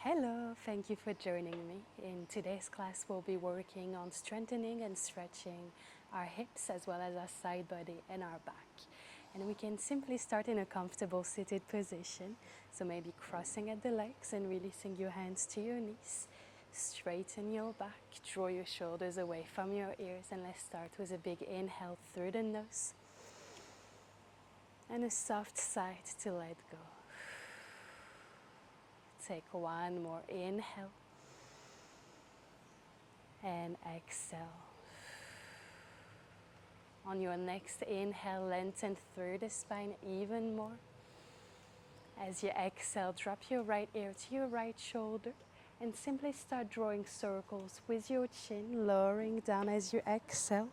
Hello, thank you for joining me. In today's class, we'll be working on strengthening and stretching our hips as well as our side body and our back. And we can simply start in a comfortable seated position. So maybe crossing at the legs and releasing your hands to your knees. Straighten your back, draw your shoulders away from your ears, and let's start with a big inhale through the nose and a soft sigh to let go. Take one more inhale and exhale. On your next inhale, lengthen through the spine even more. As you exhale, drop your right ear to your right shoulder and simply start drawing circles with your chin, lowering down as you exhale.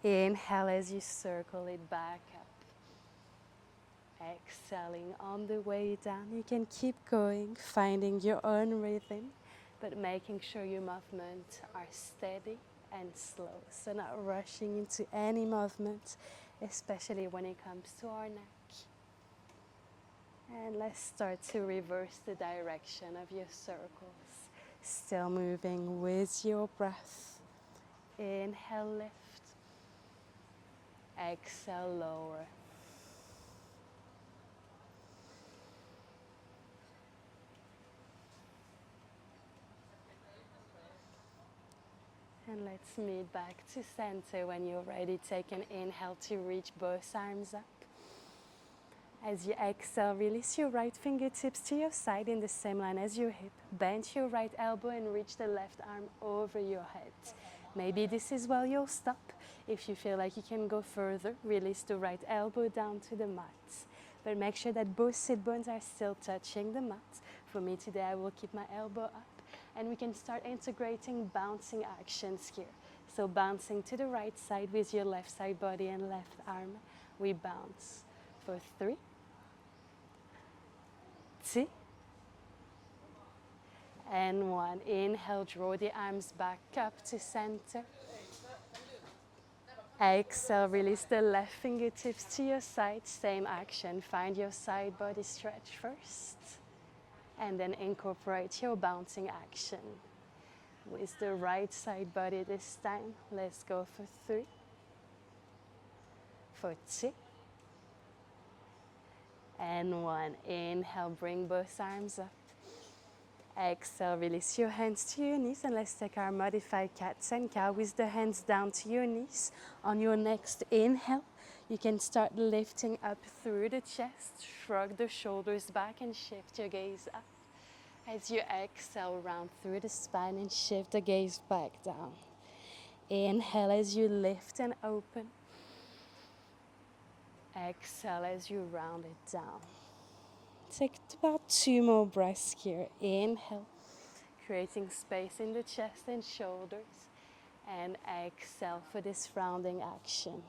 Inhale as you circle it back up. Exhaling on the way down. You can keep going, finding your own rhythm, but making sure your movements are steady and slow. So not rushing into any movement, especially when it comes to our neck. And let's start to reverse the direction of your circles. Still moving with your breath. Inhale, lift. Exhale, lower. And let's meet back to center when you're ready. Take an inhale to reach both arms up. As you exhale, release your right fingertips to your side in the same line as your hip. Bend your right elbow and reach the left arm over your head. Maybe this is where you'll stop. If you feel like you can go further, release the right elbow down to the mat. But make sure that both sit bones are still touching the mat. For me today, I will keep my elbow up. And we can start integrating bouncing actions here. So bouncing to the right side with your left side body and left arm. We bounce for 3, 2, and 1. Inhale, draw the arms back up to center. Exhale, release the left fingertips to your side. Same action. Find your side body stretch first. And then incorporate your bouncing action. With the right side body this time, let's go for 3, for 2, and 1. Inhale, bring both arms up. Exhale, release your hands to your knees, and let's take our modified cats and cow with the hands down to your knees. On your next inhale, you can start lifting up through the chest, shrug the shoulders back and shift your gaze up. As you exhale, round through the spine and shift the gaze back down. Inhale as you lift and open. Exhale as you round it down. Take about 2 more breaths here. Inhale, creating space in the chest and shoulders. And exhale for this rounding action.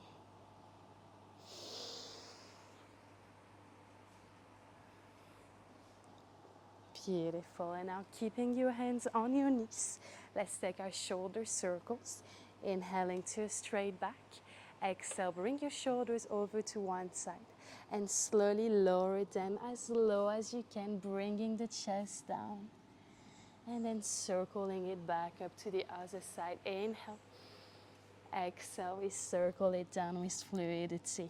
Beautiful. And now keeping your hands on your knees, let's take our shoulder circles. Inhaling to a straight back. Exhale, bring your shoulders over to one side and slowly lower them as low as you can, bringing the chest down. And then circling it back up to the other side. Inhale. Exhale, we circle it down with fluidity.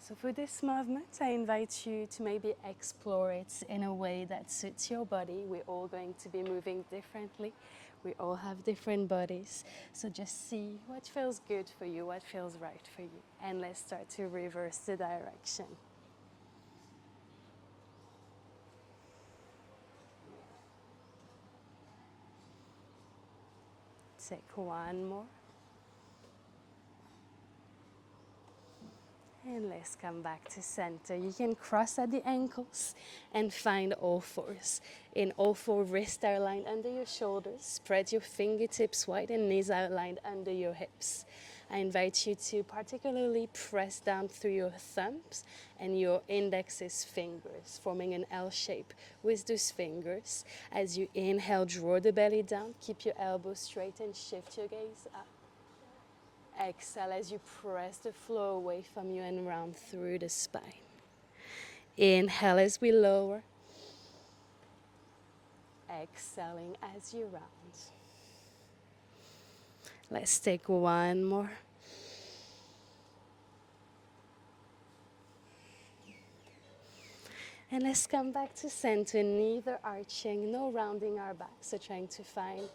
So for this movement, I invite you to maybe explore it in a way that suits your body. We're all going to be moving differently. We all have different bodies. So just see what feels good for you, what feels right for you. And let's start to reverse the direction. Take one more. And let's come back to center. You can cross at the ankles and find all fours. In all 4, wrists are lined under your shoulders. Spread your fingertips wide and knees outlined under your hips. I invite you to particularly press down through your thumbs and your index's fingers, forming an L shape with those fingers. As you inhale, draw the belly down. Keep your elbows straight and shift your gaze up. Exhale as you press the floor away from you and round through the spine. Inhale as we lower. exhaling as you round. Let's take one more. And let's come back to center, neither arching, no rounding our back. So trying to find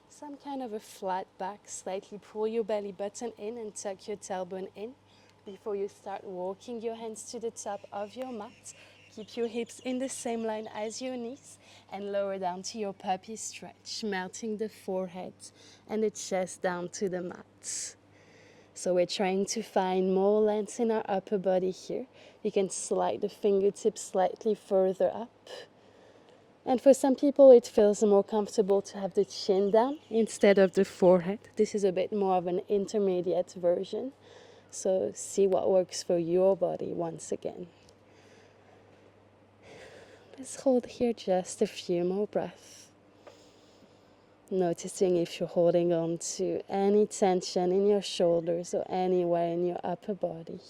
some kind of a flat back. Slightly pull your belly button in and tuck your tailbone in. Before you start walking your hands to the top of your mat, keep your hips in the same line as your knees and lower down to your puppy stretch, melting the forehead and the chest down to the mat. So we're trying to find more length in our upper body here. You can slide the fingertips slightly further up. And for some people, it feels more comfortable to have the chin down instead of the forehead. This is a bit more of an intermediate version. So see what works for your body once again. Let's hold here just a few more breaths. Noticing if you're holding on to any tension in your shoulders or anywhere in your upper body.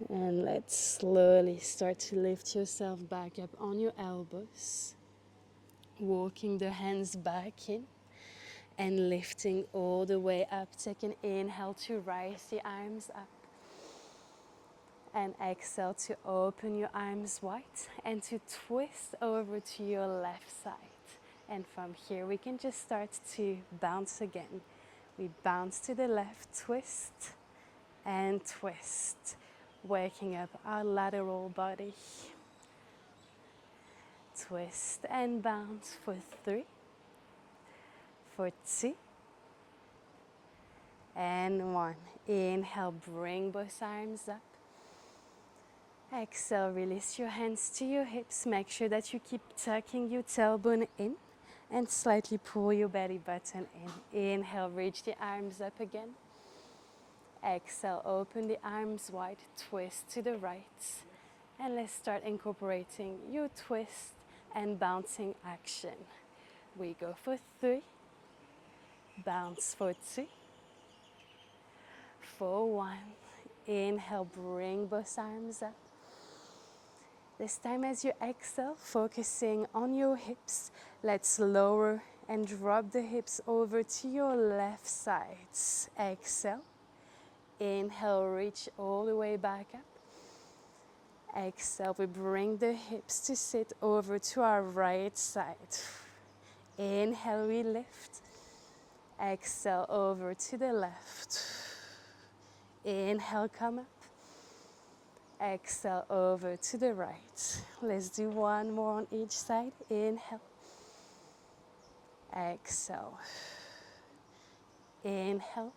And let's slowly start to lift yourself back up on your elbows. Walking the hands back in and lifting all the way up. Take an inhale to rise the arms up. And exhale to open your arms wide and to twist over to your left side. And from here we can just start to bounce again. We bounce to the left, twist and twist, waking up our lateral body. Twist and bounce for 3, for 2, and 1. Inhale, bring both arms up. Exhale, release your hands to your hips. Make sure that you keep tucking your tailbone in and slightly pull your belly button in. Inhale, reach the arms up again. Exhale, open the arms wide, twist to the right. And let's start incorporating your twist and bouncing action. We go for 3, bounce for 2, for 1. Inhale, bring both arms up. This time as you exhale, focusing on your hips, let's lower and drop the hips over to your left side. Exhale. Inhale, reach all the way back up. Exhale, we bring the hips to sit over to our right side. Inhale, we lift. Exhale, over to the left. Inhale, come up. Exhale, over to the right. Let's do one more on each side. Inhale. Exhale. Inhale.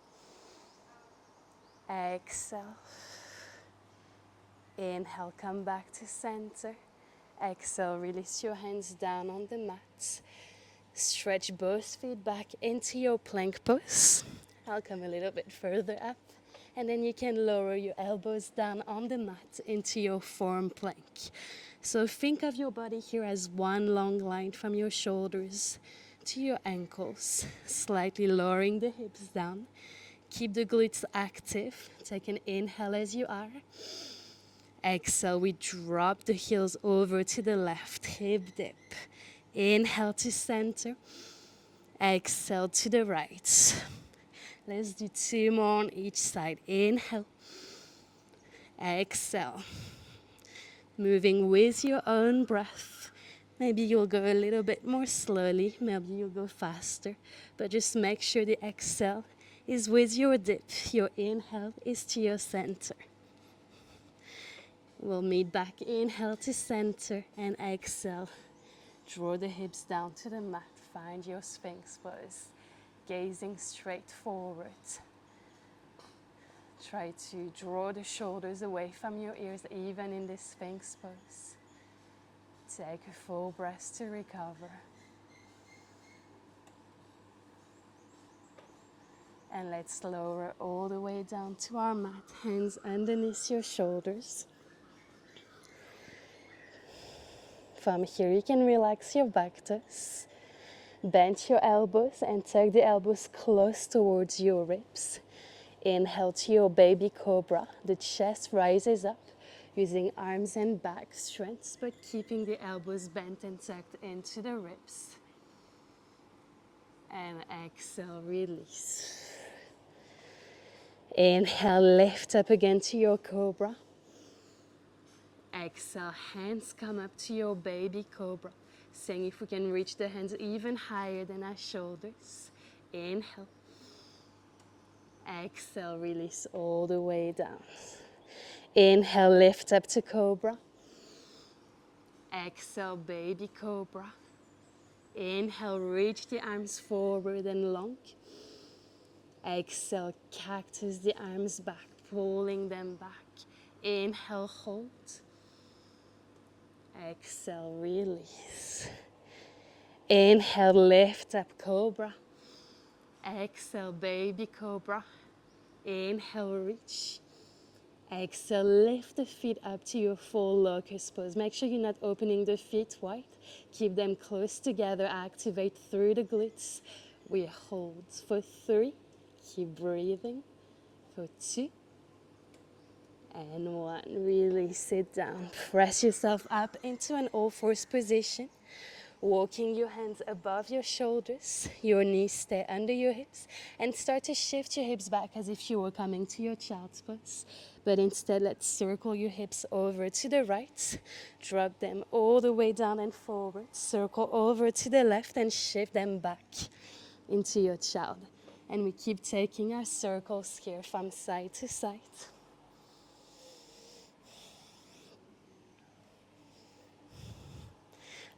Exhale. Inhale, come back to center. Exhale, release your hands down on the mat. Stretch both feet back into your plank pose. I'll come a little bit further up. And then you can lower your elbows down on the mat into your form plank. So think of your body here as one long line from your shoulders to your ankles. Slightly lowering the hips down. Keep the glutes active. Take an inhale as you are. Exhale, we drop the heels over to the left, hip dip. Inhale to center. Exhale to the right. Let's do 2 more on each side. Inhale. Exhale. Moving with your own breath. Maybe you'll go a little bit more slowly. Maybe you'll go faster. But just make sure the exhale is with your dip. Your inhale is to your center. We'll meet back. Inhale to center and exhale. Draw the hips down to the mat. Find your Sphinx pose. Gazing straight forward. Try to draw the shoulders away from your ears, even in this Sphinx pose. Take a full breath to recover. And let's lower all the way down to our mat. Hands underneath your shoulders. From here, you can relax your back toes. Bend your elbows and tuck the elbows close towards your ribs. Inhale to your baby cobra. The chest rises up. using arms and back strength, but keeping the elbows bent and tucked into the ribs. And exhale, release. Inhale, lift up again to your cobra. Exhale, hands come up to your baby cobra. Seeing if we can reach the hands even higher than our shoulders. Inhale. Exhale, release all the way down. Inhale, lift up to cobra. Exhale, baby cobra. Inhale, reach the arms forward and long. Exhale, cactus the arms back, pulling them back. Inhale, hold. Exhale, release. Inhale, lift up, cobra. Exhale, baby cobra. Inhale, reach. Exhale, lift the feet up to your full locust pose. Make sure you're not opening the feet wide. Keep them close together. Activate through the glutes. We hold for 3. Keep breathing. For 2. And 1. Release it down. Press yourself up into an all-fours position. Walking your hands above your shoulders, your knees stay under your hips, and start to shift your hips back as if you were coming to your child's pose. But instead, let's circle your hips over to the right, drop them all the way down and forward, circle over to the left and shift them back into your child. And we keep taking our circles here from side to side.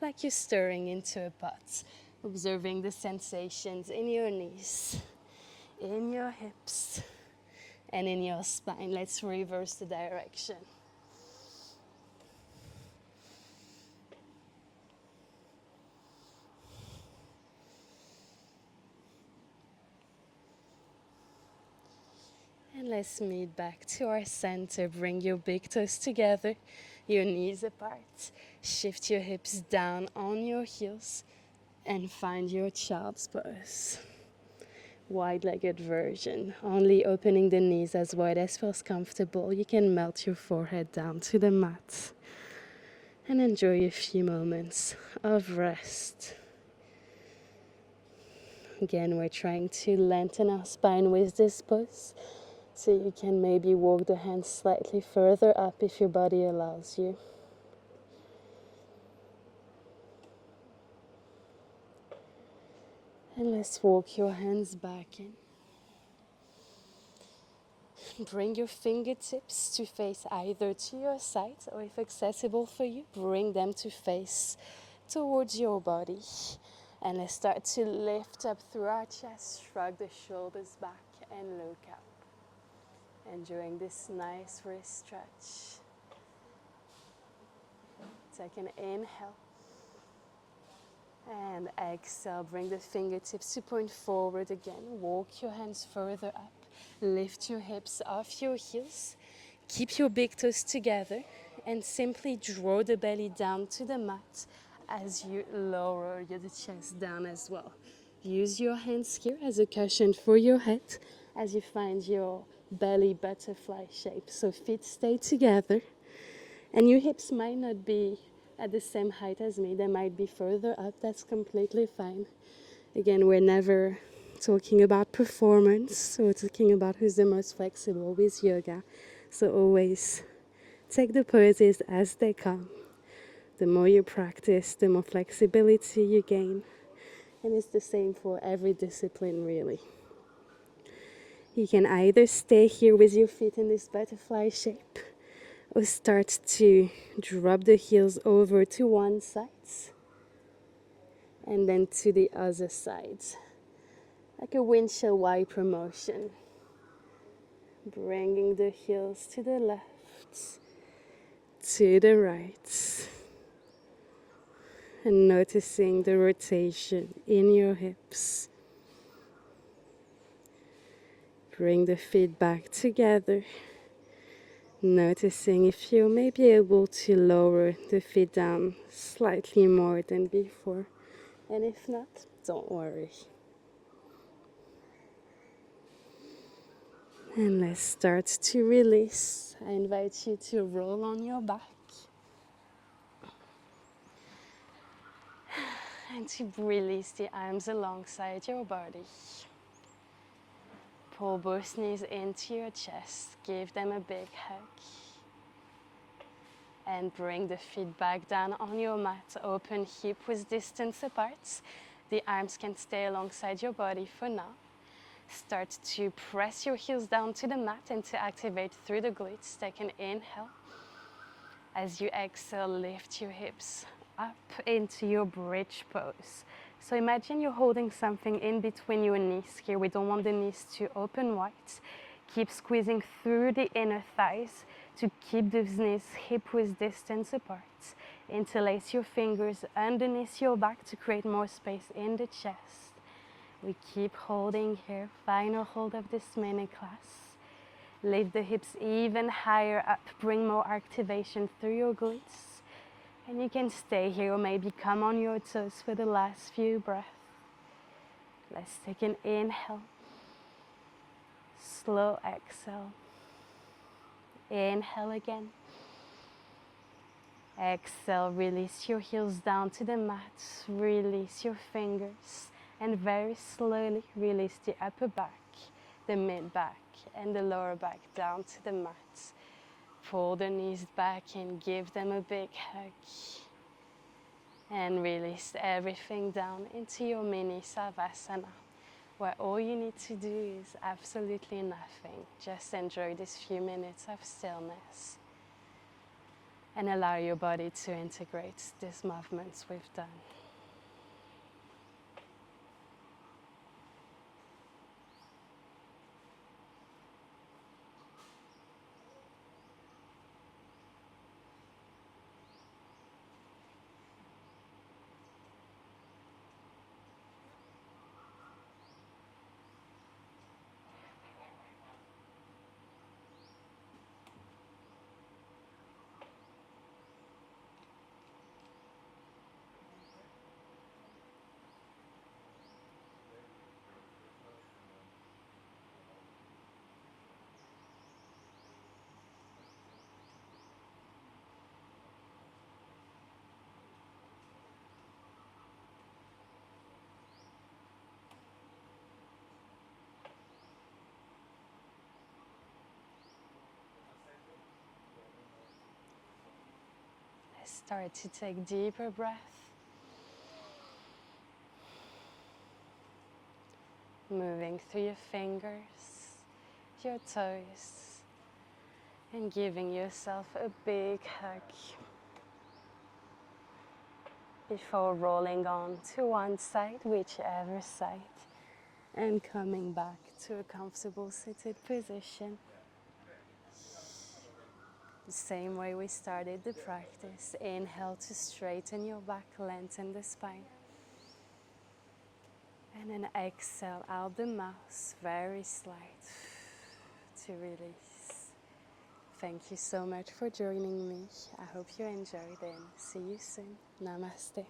Like you're stirring into a pot, observing the sensations in your knees, in your hips, and in your spine. Let's reverse the direction. And let's meet back to our center. Bring your big toes together, your knees apart. Shift your hips down on your heels and find your child's pose. Wide-legged version, only opening the knees as wide as feels comfortable. You can melt your forehead down to the mat and enjoy a few moments of rest. Again, we're trying to lengthen our spine with this pose. So you can maybe walk the hands slightly further up if your body allows you. And let's walk your hands back in. Bring your fingertips to face either to your sides, or if accessible for you, bring them to face towards your body. And let's start to lift up through our chest, shrug the shoulders back and look up. Enjoying this nice wrist stretch. Take an inhale. And exhale, bring the fingertips to point forward again. Walk your hands further up. Lift your hips off your heels. Keep your big toes together and simply draw the belly down to the mat as you lower the chest down as well. Use your hands here as a cushion for your head as you find your belly butterfly shape. So feet stay together and your hips might not be at the same height as me. They might be further up. That's completely fine. Again, we're never talking about performance. We're talking about who's the most flexible with yoga. So always take the poses as they come. The more you practice, the more flexibility you gain. And it's the same for every discipline, really. You can either stay here with your feet in this butterfly shape, or start to drop the heels over to one side and then to the other side, like a windshield wiper motion. Bringing the heels to the left, to the right, and noticing the rotation in your hips. Bring the feet back together. Noticing if you may be able to lower the feet down slightly more than before. And if not, don't worry. And let's start to release. I invite you to roll on your back and to release the arms alongside your body. Pull both knees into your chest. Give them a big hug. And bring the feet back down on your mat. Open hip width distance apart. The arms can stay alongside your body for now. Start to press your heels down to the mat and to activate through the glutes. Take an inhale. As you exhale, lift your hips up into your bridge pose. So imagine you're holding something in between your knees here. We don't want the knees to open wide. Keep squeezing through the inner thighs to keep those knees hip width distance apart. Interlace your fingers underneath your back to create more space in the chest. We keep holding here. Final hold of this mini class. Lift the hips even higher up. Bring more activation through your glutes. And you can stay here or maybe come on your toes for the last few breaths. Let's take an inhale. Slow exhale. Inhale again. Exhale, release your heels down to the mat. Release your fingers. And very slowly release the upper back, the mid back, and the lower back down to the mat. Pull the knees back and give them a big hug. And release everything down into your mini Savasana, where all you need to do is absolutely nothing. Just enjoy these few minutes of stillness and allow your body to integrate these movements we've done. Start to take deeper breath. Moving through your fingers, your toes, and giving yourself a big hug before rolling on to one side, whichever side, and coming back to a comfortable seated position. The same way we started the practice. Inhale to straighten your back, lengthen the spine. And then exhale out the mouth, very slight, to release. Thank you so much for joining me. I hope you enjoyed and see you soon. Namaste.